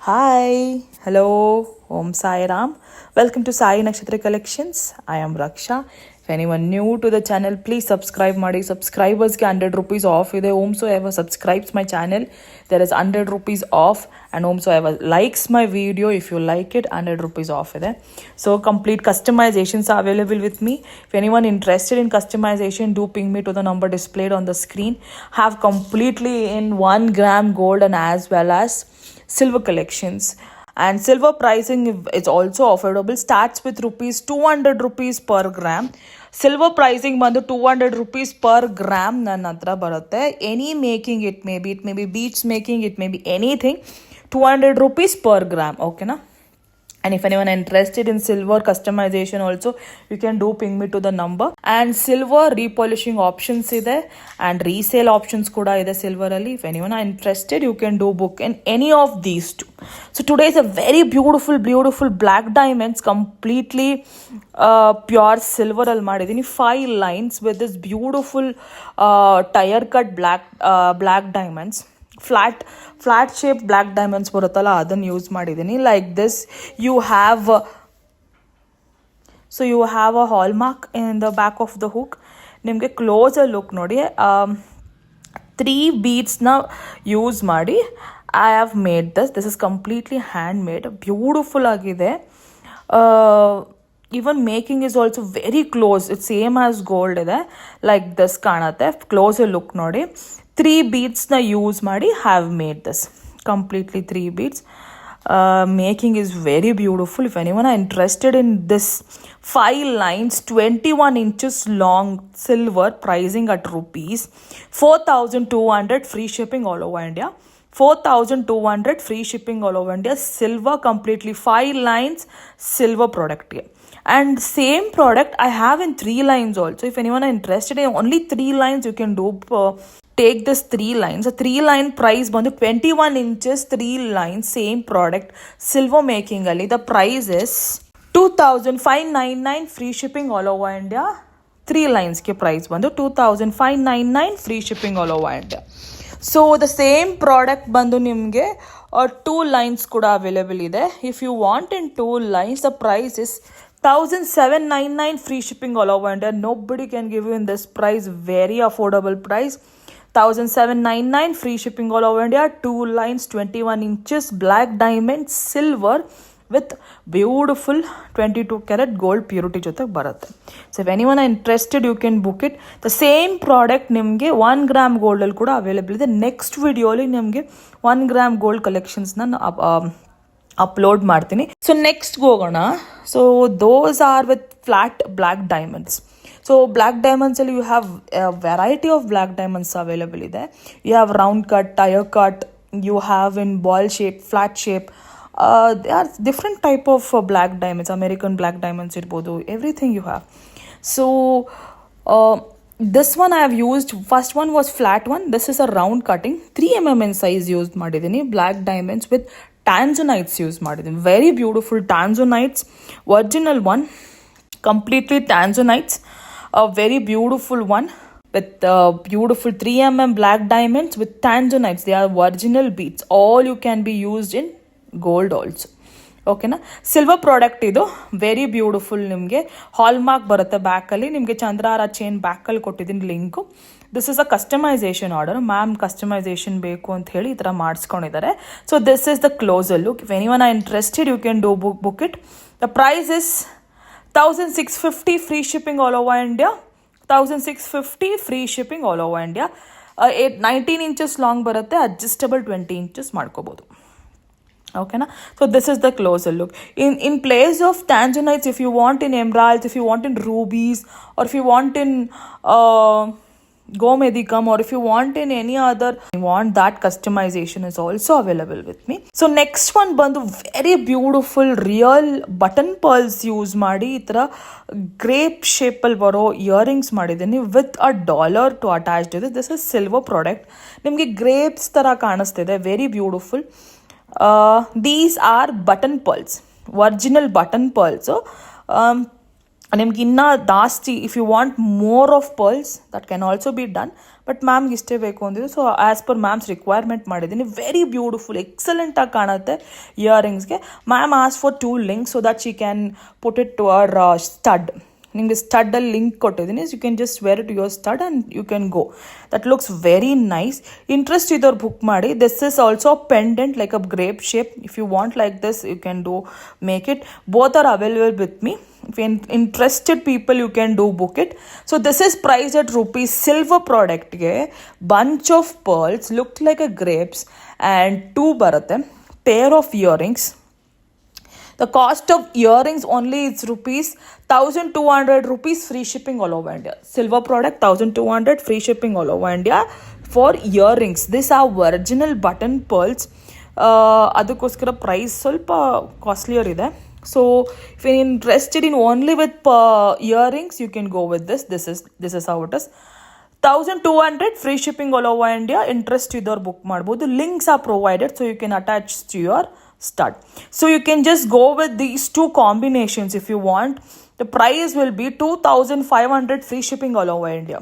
Hi, hello, Om Sai Ram. Welcome to Sai Nakshatra Collections. I am Raksha. If anyone new to the channel, please subscribe. Madi subscribers ke 100 rupees off ಇದೆ. Whomsoever subscribes my channel, there is 100 rupees off. And whomsoever likes my video, if you like it, 100 rupees off ಇದೆ. So complete customizations are available with me. If anyone interested in customization, do ping me to the number displayed on the screen. Have completely in 1 gram gold and as well as silver collections, and silver pricing is also affordable, starts with rupees 200 rupees per gram. Silver pricing ಬಂದು 200 rupees per gram ನನ್ನ ಹತ್ರ ಬರುತ್ತೆ. Any making, it may be beads making, it may be anything, 200 rupees per gram. ಓಕೆನಾ? And if anyone interested in silver customization also, you can do ping me to the number. And silver repolishing options ಇದೆ and resale options kuda ಇದೆ silver ಅಲ್ಲಿ. If anyone are interested, you can do book in any of these two. So today is a very beautiful black diamonds, completely pure silver ಅಲ್ಲಿ ಮಾಡಿದೀನಿ. 5 lines with this beautiful tire cut black diamonds. Flat shape black diamonds ಬರುತ್ತಲ್ಲ, ಅದನ್ನು use ಮಾಡಿದ್ದೀನಿ. Like this you have a hallmark in the back of the hook. ನಿಮಗೆ ಕ್ಲೋಸಲ್ಲಿ look ನೋಡಿ, 3 ಬೀಡ್ಸ್ನ use ಮಾಡಿ I have made this is completely hand made. Beautiful ಆಗಿದೆ. Even making is also very close, it same as gold ಇದೆ. Like this ಕಾಣುತ್ತೆ. ಕ್ಲೋಸಲ್ಲಿ look ನೋಡಿ, 3 ಬೀಡ್ಸ್ನ ಯೂಸ್ ಮಾಡಿ have made this completely 3 beads. Making is very beautiful. If anyone are interested in this 5 lines 21 inches long silver, pricing at rupees 4,200, free shipping all over India. 4,200 free shipping all over India. Silver, completely 5 lines silver product. And same product I have in 3 lines also. If anyone are interested in only 3 lines, you can do take this 3 lines. A 3 line price ಬಂದು 21 inches 3 lines, same product, silver making ಅಲ್ಲಿ. The price is 2,599, free shipping all over India. 3 lines ಗೆ price ಬಂದು 2,599, free shipping all over India. So the same product ಬಂದು ನಿಮಗೆ 2 lines ಕೂಡ available ಇದೆ. If you want in 2 lines, the price is 1,799, free shipping all over India. Nobody can give you in this price, very affordable price. 1,799, free shipping all over India. 2 lines 21 inches black diamond silver with beautiful 22 karat gold purity ಜೊತೆಗೆ ಬರುತ್ತೆ. So if anyone are interested, you can book it. The same product ನಿಮಗೆ 1 gram ಗೋಲ್ಡಲ್ಲಿ ಕೂಡ available ಇದೆ. Next ವಿಡಿಯೋಲಿ ನಿಮಗೆ 1 gram gold ಕಲೆಕ್ಷನ್ಸ್ನ upload ಮಾಡ್ತೀನಿ. So next ಹೋಗೋಣ. So those are with flat black diamonds. So black ಡೈಮಂಡ್ಸಲ್ಲಿ you have variety of black diamonds available ಇದೆ. You have round cut, tyre cut, you have in ball shape, flat shape. They are different type of black diamonds. American black diamonds ಇರ್ಬೋದು, everything you have. So this one I have used, first one was flat one, this is a round cutting, 3 mm in size used ಮಾಡಿದ್ದೀನಿ. Black diamonds with tanzanites use ಮಾಡಿದ್ದೀನಿ. Very beautiful tanzanites, original one, completely tanzanites. A very beautiful one with beautiful 3 mm black diamonds with tanzanites. They are original beads. All you can be used in gold also. ಓಕೆನಾ? Silver product ಇದು. Very beautiful. ನಿಮಗೆ hallmark ಬರುತ್ತೆ ಬ್ಯಾಕಲ್ಲಿ. ನಿಮಗೆ Chandrahara chain ಬ್ಯಾಕಲ್ಲಿ ಕೊಟ್ಟಿದ್ದೀನಿ link. This is a customisation order. Ma'am customisation ಬೇಕು ಅಂತ ಹೇಳಿ ಈ ಥರ ಮಾಡಿಸ್ಕೊಂಡಿದ್ದಾರೆ. So this is the closer look. If anyone are interested, you can do book it. The price is 1,650, free shipping all over India. 1,650, free shipping all over India. 19 inches long ಬರುತ್ತೆ, adjustable 20 inches ಮಾಡ್ಕೋಬೋದು. ಓಕೆನಾ? So this is the closer look. In place of tanzanites, if you want in emeralds, if you want in rubies, or if you want in Gomedicum, or if you want in any other, you want that customization is also available with me. So next one ಬಂದು very beautiful real button pearls use ಮಾಡಿ ಈ ಥರ grape ಶೇಪಲ್ಲಿ ಬರೋ earrings ಮಾಡಿದ್ದೀನಿ with a dollar to attach to this. This is silver product. ನಿಮಗೆ grapes ಥರ ಕಾಣಿಸ್ತಿದೆ. Very beautiful. These are button pearls, original button pearls. ನಿಮ್ಗೆ ಇನ್ನೂ ಜಾಸ್ತಿ, if you want more of pearls, that can also be done. But ಮ್ಯಾಮ್ಗೆ ಇಷ್ಟೇ ಬೇಕು ಅಂದಿದ್ದು. So as per ma'am's requirement ಮಾಡಿದ್ದೀನಿ. ವೆರಿ ಬ್ಯೂಟಿಫುಲ್, ಎಕ್ಸಲೆಂಟಾಗಿ ಕಾಣುತ್ತೆ ಇಯರಿಂಗ್ಸ್ಗೆ. Ma'am as for 2 links so that she can put it to our stud. ನಿಮಗೆ ಸ್ಟಡ್ಡಲ್ಲಿ ಲಿಂಕ್ ಕೊಟ್ಟಿದ್ದೀನಿ. You can just wear it to your stud and you can go. That looks very nice. Interest ಇದ್ದವ್ರು book ಮಾಡಿ. This is also pendant like a grape shape. If you want like this you can do make it. Both are available with me. If you're interested people, you can do book it. So this is priced at rupees. Silver product ge bunch of pearls looked like a grapes and 2 baratte pair of earrings. The cost of earrings only is rupees 1200 rupees, free shipping all over India. Silver product 1200, free shipping all over India for earrings. These are original button pearls. ಅದಕ್ಕೋಸ್ಕರ price ಸ್ವಲ್ಪ costlier ಇದೆ. So if you're interested in only with earrings, you can go with this. This is how it is. 1200, free shipping all over India. Interest idor book ಮಾಡಬಹುದು. Links are provided so you can attach to your stud. So you can just go with these 2 combinations if you want. The price will be 2500, free shipping all over India.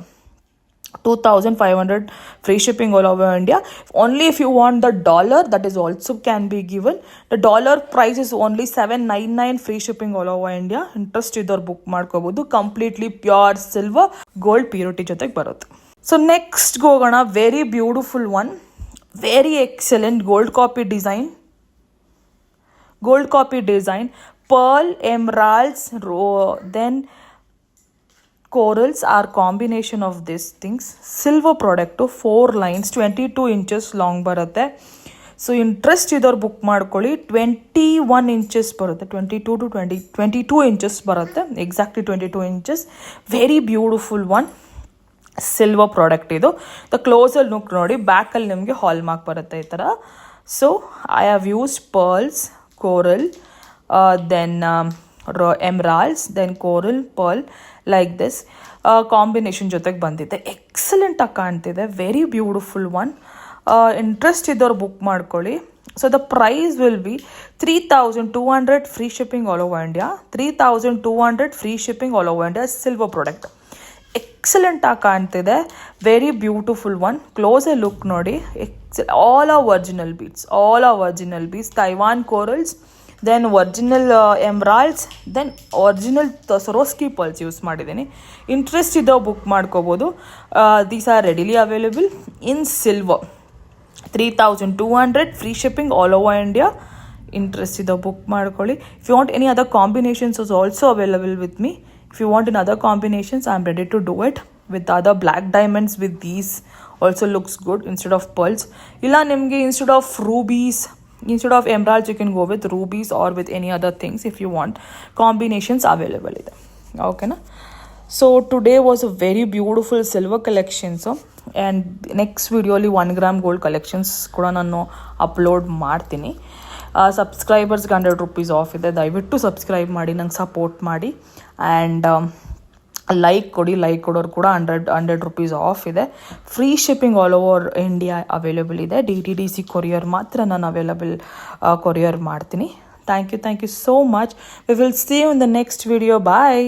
2500 free shipping all over India. Only if you want the dollar, that is also can be given. The dollar price is only 799, free shipping all over India. Interest idor book ಮಾಡ್ಕೋಬಹುದು. Completely pure silver gold purity ಜೊತೆಗೆ ಬರುತ್ತೆ. So next ಹೋಗೋಣ. Very beautiful one, very excellent gold copy design. Pearl, emeralds, then corals are combination of these things. Silver product, 4 lines, 22 inches long ಬರುತ್ತೆ. So interest ಇದ್ದವ್ರು book ಮಾಡ್ಕೊಳ್ಳಿ. 21 inches ಬರುತ್ತೆ. 22 inches ಬರುತ್ತೆ. Exactly 22 inches. Very beautiful one. Silver product ಇದು. The ಕ್ಲೋಸಲ್ಲಿ look ನೋಡಿ. ಬ್ಯಾಕಲ್ಲಿ ನಿಮಗೆ ಹಾಲ್ ಮಾರ್ಕ್ ಬರುತ್ತೆ ಈ ಥರ. So I have used pearls, coral, then emeralds, then coral, pearl, like this. Combination ಜೊತೆಗೆ ಬಂದಿದೆ. ಎಕ್ಸಲೆಂಟಾಗಿ ಕಾಣ್ತಿದೆ. Very beautiful one. ಇಂಟ್ರೆಸ್ಟ್ ಇದ್ದವ್ರು ಬುಕ್ ಮಾಡ್ಕೊಳ್ಳಿ. So the price will be 3200, free shipping all over India. 3200, free shipping all over India. Silver product ಎಕ್ಸಲೆಂಟಾಗಿ ಕಾಣ್ತಿದೆ. Very beautiful one. ಕ್ಲೋಸಲ್ಲಿ look ನೋಡಿ. All are original beads. Taiwan corals, then original emeralds, then original Swarovski pearls ಯೂಸ್ ಮಾಡಿದ್ದೀನಿ. Interest ಇದ್ದೋ book ಮಾಡ್ಕೋಬೋದು. These are readily available in silver. 3200, free shipping all over India. Interest ಇದ್ದೋ book ಮಾಡ್ಕೊಳ್ಳಿ. If you want any other combinations is also available with me. If you want in other combinations, I am ready to do it. With other black diamonds, with these also looks good instead of pearls. Illa nimge instead of rubies, instead of emeralds, you can go with rubies or with any other things if you want. Combinations available ide. Okay na? So today was a very beautiful silver collection. So and next video ಅಲ್ಲಿ 1 gram gold collections ಕೂಡ ನಾನು upload ಮಾಡ್ತೀನಿ. ಸಬ್ಸ್ಕ್ರೈಬರ್ಸ್ಗೆ 100 rupees off ಇದೆ. ದಯವಿಟ್ಟು subscribe ಮಾಡಿ, ನಂಗೆ support ಮಾಡಿ. And like ಕೊಡೋರು ಕೂಡ 100 rupees ಆಫ್ ಇದೆ. Free shipping all over India available ಇದೆ. DTDC ಕೊರಿಯರ್ ಮಾತ್ರ ನಾನು ಅವೈಲೇಬಲ್ ಕೊರಿಯರ್ ಮಾಡ್ತೀನಿ. Thank you so much. We will see you in the next video. Bye.